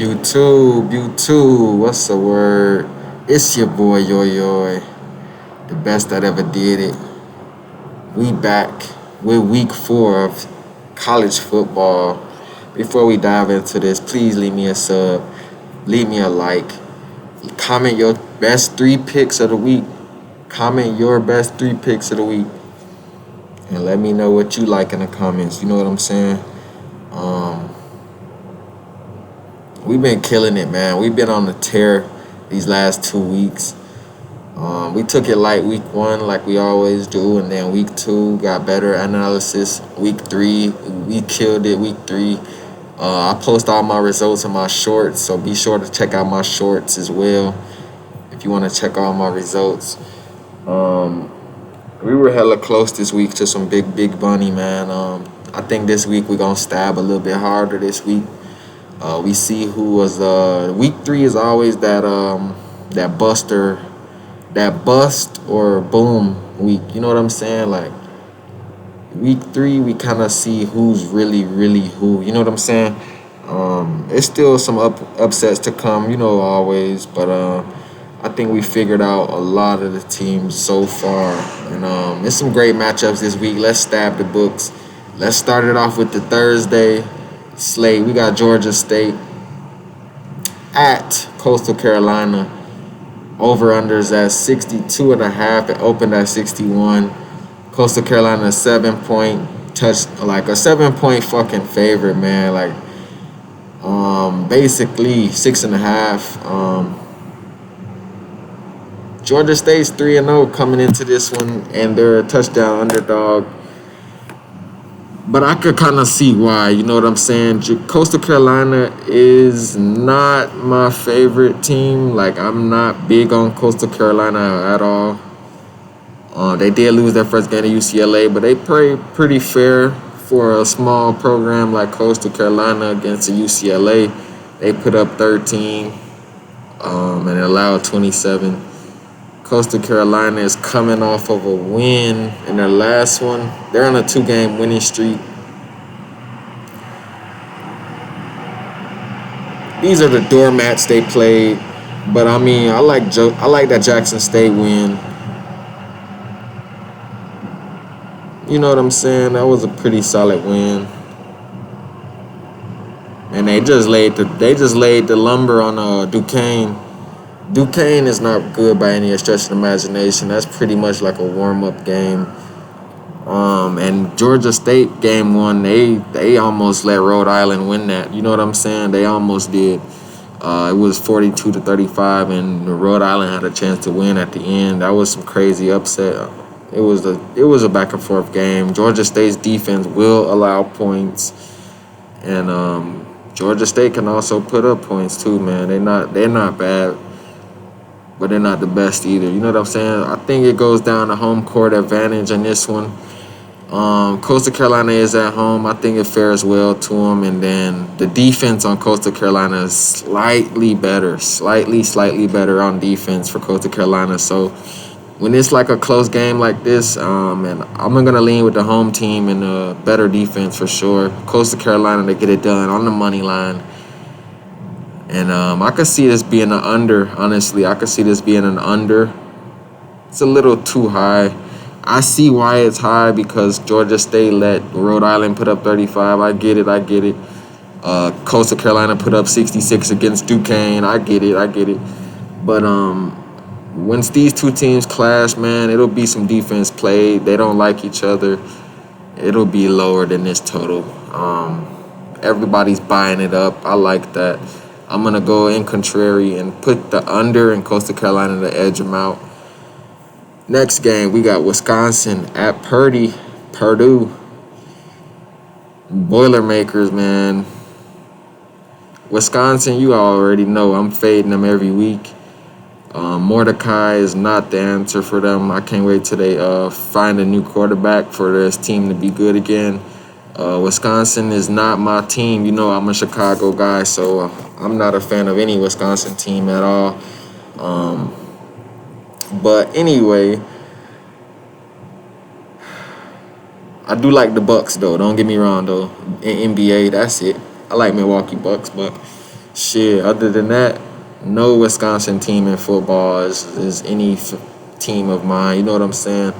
You too. What's the word? It's your boy Yo Yo, the best that ever did it. We back with week 4 of college football. Before we dive into this, please leave me a sub, leave me a like, comment your best 3 picks of the week. Comment your best 3 picks of the week, and let me know what you like in the comments. You know what I'm saying? Um, we've been killing it, man. We've been on the tear these last 2 weeks. We took it light week 1, like we always do, and then week 2 got better analysis. Week 3, we killed it. Week 3, I post all my results in my shorts, so be sure to check out my shorts as well if you want to check all my results. Um, we were hella close this week to some big money, man. I think this week we're gonna stab a little bit harder this week. We see who was week 3 is always that buster, that bust or boom week. You know what I'm saying? Like week 3, we kind of see who's really who. You know what I'm saying? It's still some upsets to come. You know, always, but I think we figured out a lot of the teams so far, and it's some great matchups this week. Let's stab the books. Let's start it off with the Thursday slate. We got Georgia State at Coastal Carolina. Over-unders at 62.5. It opened at 61. Coastal Carolina 7-point like a 7-point fucking favorite, man. Like, basically 6.5. Georgia State's 3-0 coming into this one, and they're a touchdown underdog. But I could kind of see why. You know what I'm saying? Coastal Carolina is not my favorite team. Like, I'm not big on Coastal Carolina at all. They did lose their first game to UCLA, but they played pretty fair for a small program like Coastal Carolina against the UCLA. They put up 13 and allowed 27. Coastal Carolina is coming off of a win in their last one. They're on a 2-game winning streak. These are the doormats they played, but I mean, I like that Jackson State win. You know what I'm saying? That was a pretty solid win, and they just laid the lumber on Duquesne. Duquesne is not good by any stretch of the imagination. That's pretty much like a warm-up game. And Georgia State game 1, they almost let Rhode Island win that. You know what I'm saying? They almost did. It was 42-35, and Rhode Island had a chance to win at the end. That was some crazy upset. It was a back and forth game. Georgia State's defense will allow points, and Georgia State can also put up points too, man. They're not bad, but they're not the best either. You know what I'm saying? I think it goes down to home court advantage in this one. Coastal Carolina is at home. I think it fares well to them. And then the defense on Coastal Carolina is slightly better on defense for Coastal Carolina. So when it's like a close game like this, and I'm going to lean with the home team and a better defense for sure. Coastal Carolina to get it done on the money line. And I could see this being an under, honestly. I could see this being an under. It's a little too high. I see why it's high because Georgia State let Rhode Island put up 35. I get it. Coastal Carolina put up 66 against Duquesne. I get it. But once these two teams clash, man, it'll be some defense played. They don't like each other. It'll be lower than this total. Everybody's buying it up. I like that. I'm going to go in contrary and put the under in Coastal Carolina to edge them out. Next game, we got Wisconsin at Purdue. Boilermakers, man. Wisconsin, you already know I'm fading them every week. Mordecai is not the answer for them. I can't wait till they find a new quarterback for this team to be good again. Wisconsin is not my team. You know I'm a Chicago guy, so I'm not a fan of any Wisconsin team at all. But anyway, I do like the Bucks though. Don't get me wrong though. In NBA, that's it. I like Milwaukee Bucks, but Shit, other than that, no Wisconsin team in football is any team of mine. You know what I'm saying?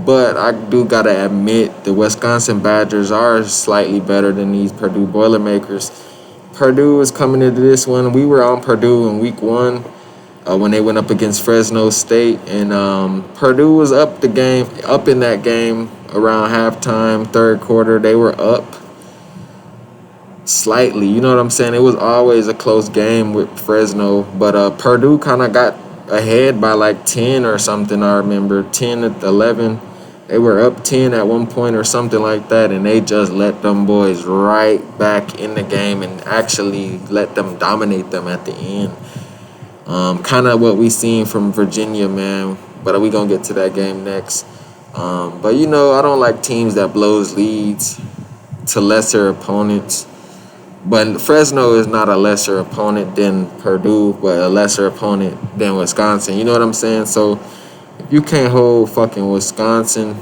But I do gotta admit the Wisconsin Badgers are slightly better than these Purdue Boilermakers. Purdue is coming into this one. We were on Purdue in week one when they went up against Fresno State, and Purdue was up in that game around halftime, third quarter. They were up slightly. You know what I'm saying? It was always a close game with Fresno, but Purdue kind of got ahead by like 10 or something. I remember 10 at 11. They were up 10 at one point or something like that, and they just let them boys right back in the game and actually let them dominate them at the end. Kind of what we seen from Virginia, man. But we gonna get to that game next. But you know, I don't like teams that blows leads to lesser opponents. But Fresno is not a lesser opponent than Purdue, but a lesser opponent than Wisconsin. You know what I'm saying? So if you can't hold fucking Wisconsin,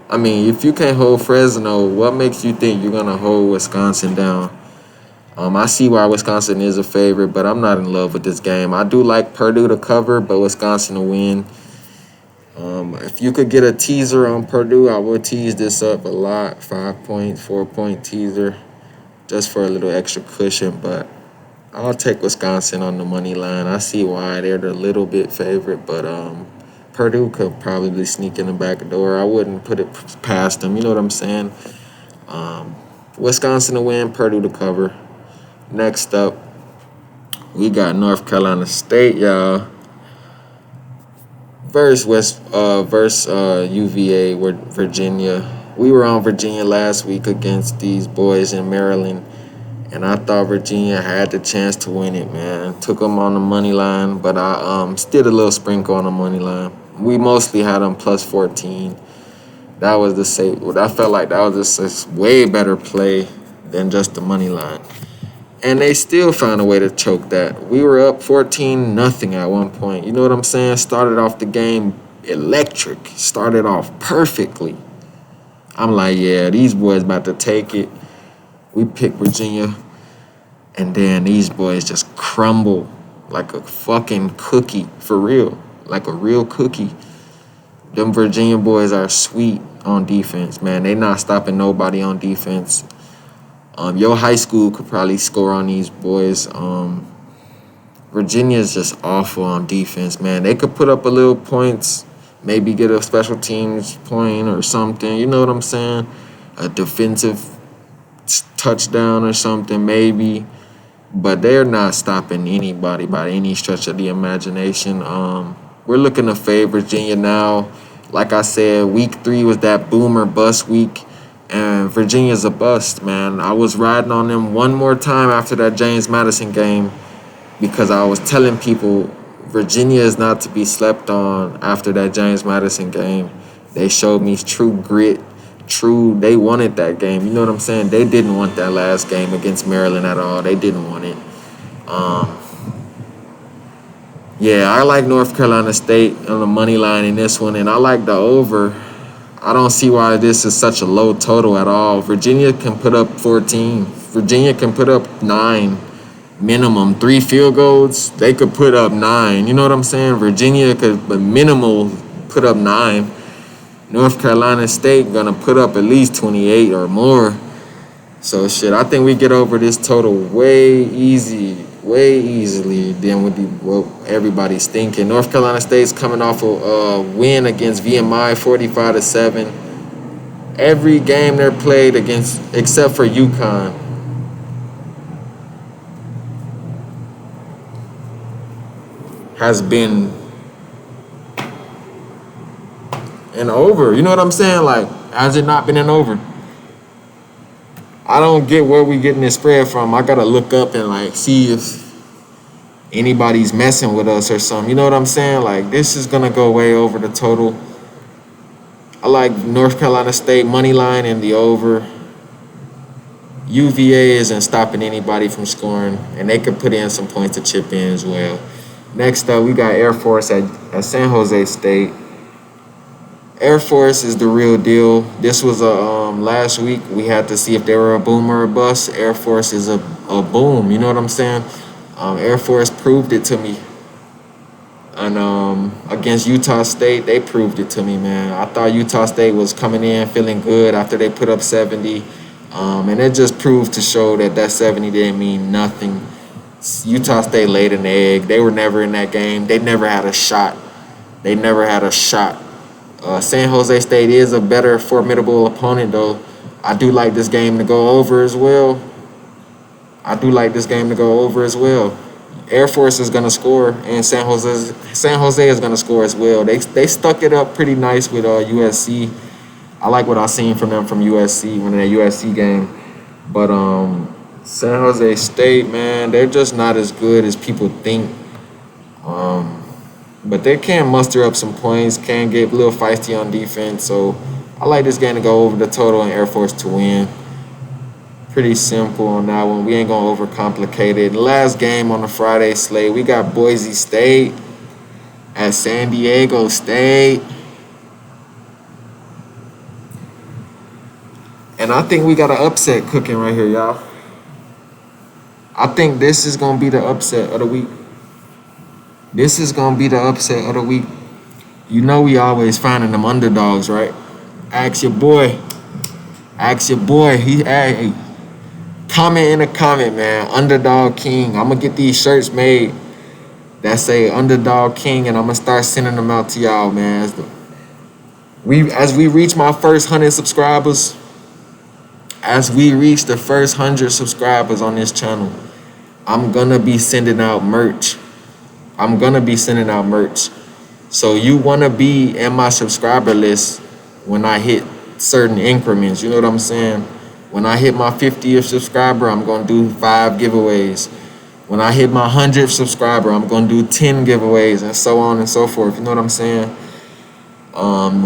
if you can't hold Fresno, what makes you think you're gonna hold Wisconsin down? I see why Wisconsin is a favorite, but I'm not in love with this game. I do like Purdue to cover, but Wisconsin to win. If you could get a teaser on Purdue, I would tease this up a lot. 5-point, 4-point teaser, just for a little extra cushion. But I'll take Wisconsin on the money line. I see why they're the little bit favorite, but Purdue could probably sneak in the back door. I wouldn't put it past them. You know what I'm saying? Wisconsin to win, Purdue to cover. Next up, we got North Carolina State, y'all, versus UVA with Virginia. We were on Virginia last week against these boys in Maryland, and I thought Virginia had the chance to win it, man. Took them on the money line, but I did a little sprinkle on the money line. We mostly had them plus 14. That was the safe. I felt like that was a way better play than just the money line. And they still found a way to choke that. We were up 14-0 at one point. You know what I'm saying? Started off the game electric. Started off perfectly. I'm like, yeah, these boys about to take it. We picked Virginia. And then these boys just crumble like a fucking cookie. For real. Like a real cookie. Them Virginia boys are sweet on defense, man. They not stopping nobody on defense. Your high school could probably score on these boys. Virginia's just awful on defense, man. They could put up a little points, maybe get a special teams point or something. You know what I'm saying? A defensive touchdown or something, maybe. But they're not stopping anybody by any stretch of the imagination. We're looking to fade Virginia now. Like I said, week 3 was that boom or bust week. And Virginia's a bust, man. I was riding on them one more time after that James Madison game because I was telling people Virginia is not to be slept on after that James Madison game. They showed me true grit, they wanted that game. You know what I'm saying? They didn't want that last game against Maryland at all. They didn't want it. Yeah, I like North Carolina State on the money line in this one, and I like the over. I don't see why this is such a low total at all. Virginia can put up 14. Virginia can put up 9 minimum. 3 field goals, they could put up 9. You know what I'm saying? Virginia could minimal put up 9. North Carolina State gonna put up at least 28 or more. So shit, I think we get over this total way easily than what everybody's thinking. North Carolina State's coming off a win against VMI 45-7. Every game they're played against, except for UConn, has been an over. You know what I'm saying? Like, has it not been an over? I don't get where we getting this spread from. I gotta look up and like see if anybody's messing with us or something. You know what I'm saying? Like, this is gonna go way over the total. I like North Carolina State money line and the over. UVA isn't stopping anybody from scoring, and they could put in some points to chip in as well. Next up, we got Air Force at San Jose State. Air Force is the real deal. This was last week. We had to see if they were a boom or a bust. Air Force is a a boom. You know what I'm saying? Air Force proved it to me. And against Utah State, they proved it to me, man. I thought Utah State was coming in feeling good after they put up 70. And it just proved to show that that 70 didn't mean nothing. Utah State laid an egg. They were never in that game. They never had a shot. They never had a shot. San Jose State is a better formidable opponent, though. I do like this game to go over as well. I do like this game to go over as well. Air Force is gonna score, and San Jose is gonna score as well. They stuck it up pretty nice with USC. I like what I seen from them from USC when in that USC game, but San Jose State, man, they're just not as good as people think. But they can muster up some points, can get a little feisty on defense. So I like this game to go over the total and Air Force to win. Pretty simple on that one. We ain't gonna overcomplicate it. Last game on the Friday slate, we got Boise State at San Diego State. And I think we got an upset cooking right here, y'all. I think this is gonna be the upset of the week. This is gonna be the upset of the week. You know we always finding them underdogs, right? Ask your boy. Ask your boy. Hey, comment in the comment, man. Underdog King. I'm gonna get these shirts made that say Underdog King, and I'm gonna start sending them out to y'all, man. As we reach my first 100 subscribers, as we reach the first 100 subscribers on this channel, I'm gonna be sending out merch. So you wanna be in my subscriber list when I hit certain increments. You know what I'm saying? When I hit my 50th subscriber, I'm gonna do 5 giveaways. When I hit my 100th subscriber, I'm gonna do 10 giveaways, and so on and so forth. You know what I'm saying?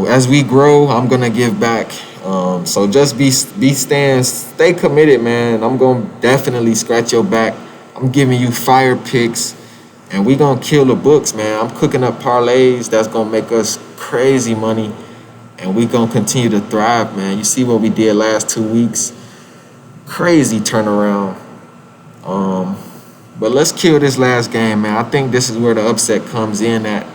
As we grow, I'm gonna give back. So just stay committed, man. I'm gonna definitely scratch your back. I'm giving you fire picks, and we gonna kill the books, man. I'm cooking up parlays that's gonna make us crazy money, and we gonna continue to thrive, man. You see what we did last 2 weeks? Crazy turnaround. But let's kill this last game, man. I think this is where the upset comes in at.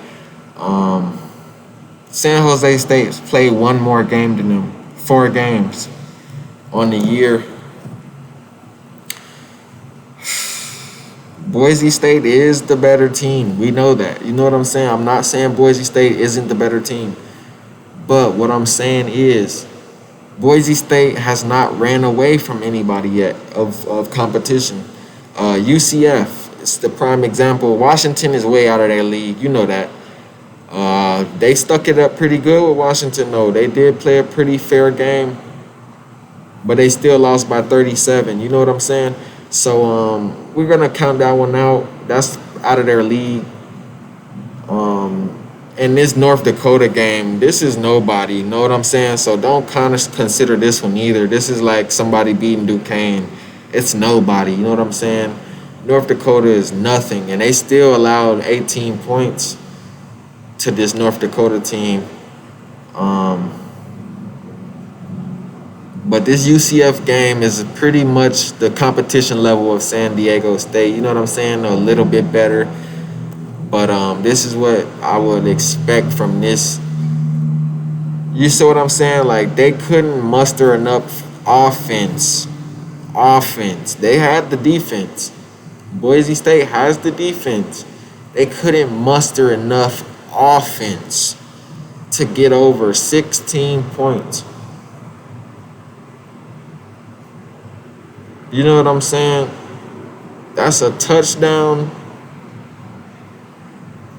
San Jose State's played one more game than them. 4 games on the year. Boise State is the better team. We know that. You know what I'm saying? I'm not saying Boise State isn't the better team. But what I'm saying is Boise State has not ran away from anybody yet of competition. UCF, it's the prime example. Washington is way out of their league. You know that. They stuck it up pretty good with Washington, though. They did play a pretty fair game, but they still lost by 37. You know what I'm saying? So we're going to count that one out. That's out of their league. And this North Dakota game, this is nobody. You know what I'm saying? So don't kind of consider this one either. This is like somebody beating Duquesne. It's nobody. You know what I'm saying? North Dakota is nothing, and they still allowed 18 points to this North Dakota team. But this UCF game is pretty much the competition level of San Diego State. You know what I'm saying? A little bit better. But this is what I would expect from this. You see what I'm saying? Like, they couldn't muster enough offense. They had the defense. Boise State has the defense. They couldn't muster enough offense to get over 16 points. You know what I'm saying? That's a touchdown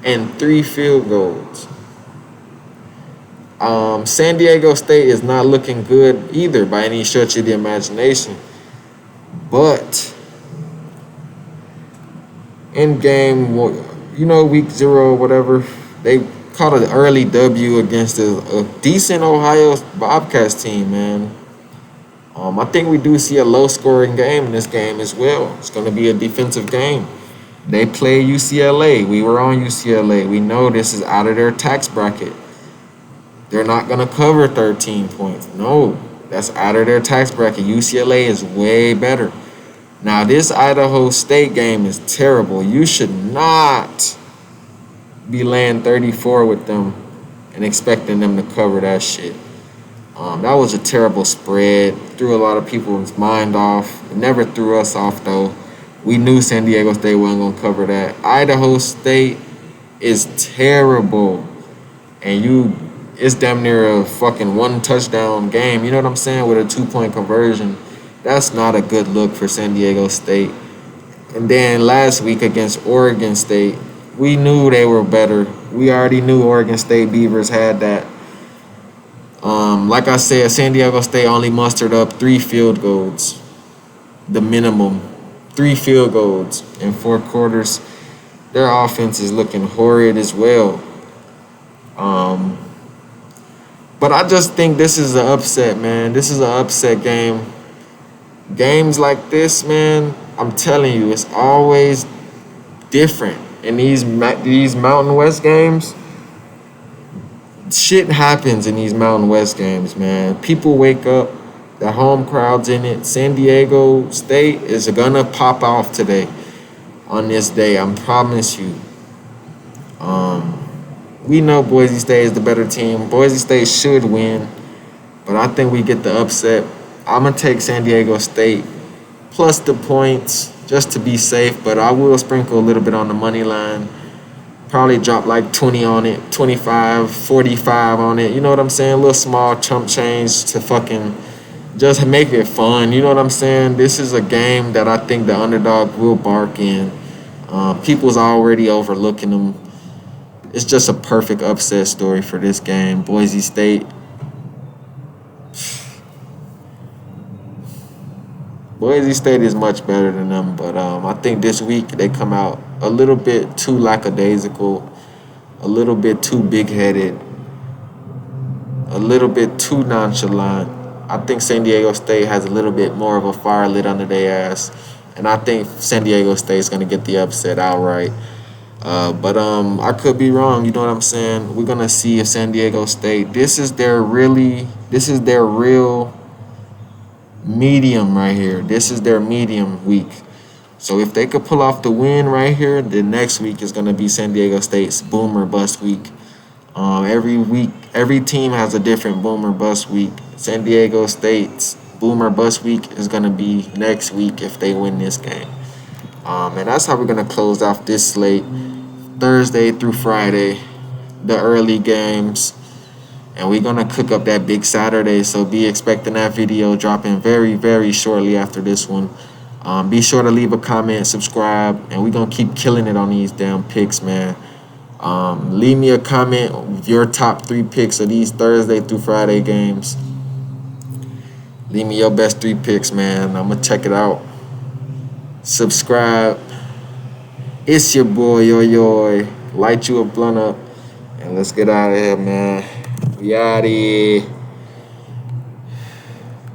and 3 field goals. San Diego State is not looking good either by any stretch of the imagination. But in game, week 0 or whatever, they caught an early W against a decent Ohio Bobcats team, man. I think we do see a low-scoring game in this game as well. It's going to be a defensive game. They play UCLA. We were on UCLA. We know this is out of their tax bracket. They're not going to cover 13 points. No, that's out of their tax bracket. UCLA is way better. Now, this Idaho State game is terrible. You should not be laying 34 with them and expecting them to cover that shit. That was a terrible spread. Threw a lot of people's mind off. It never threw us off, though. We knew San Diego State wasn't going to cover that. Idaho State is terrible. And it's damn near a fucking one touchdown game. You know what I'm saying? With a 2-point conversion. That's not a good look for San Diego State. And then last week against Oregon State, we knew they were better. We already knew Oregon State Beavers had that. Like I said, San Diego State only mustered up 3 field goals. The minimum. 3 field goals in 4 quarters. Their offense is looking horrid as well. But I just think this is an upset, man. This is an upset game. Games like this, man, I'm telling you, it's always different. In these Mountain West games, shit happens in these Mountain West games, man. People wake up, the home crowd's in it. San Diego State is gonna pop off today on this day, I promise you. We know Boise State is the better team. Boise State should win, but I think we get the upset. I'm going to take San Diego State plus the points just to be safe, but I will sprinkle a little bit on the money line. Probably drop like 20 on it, 25, 45 on it. You know what I'm saying? A little small chump change to fucking just make it fun. You know what I'm saying? This is a game that I think the underdog will bark in. People's already overlooking them. It's just a perfect upset story for this game. Boise State. Boise State is much better than them, but I think this week they come out a little bit too lackadaisical, a little bit too big-headed, a little bit too nonchalant. I think San Diego State has a little bit more of a fire lit under their ass, and I think San Diego State is going to get the upset outright. But I could be wrong. You know what I'm saying? We're gonna see if San Diego State. This is their real medium right here. This is their medium week. So if they could pull off the win right here, the next week is gonna be San Diego State's boom or bust week. Every week, every team has a different boom or bust week. San Diego State's boom or bust week is gonna be next week if they win this game. And that's how we're gonna close off this slate. Thursday through Friday, the early games, and we're gonna cook up that big Saturday, so be expecting that video dropping very, very shortly after this one. Be sure to leave a comment, subscribe, and we're gonna keep killing it on these damn picks, man. Leave me a comment with your top 3 picks of these Thursday through Friday games. Leave me your best 3 picks, man. I'm gonna check it out. Subscribe. It's your boy, yo. Light you a blunt up, and let's get out of here, man. We out here.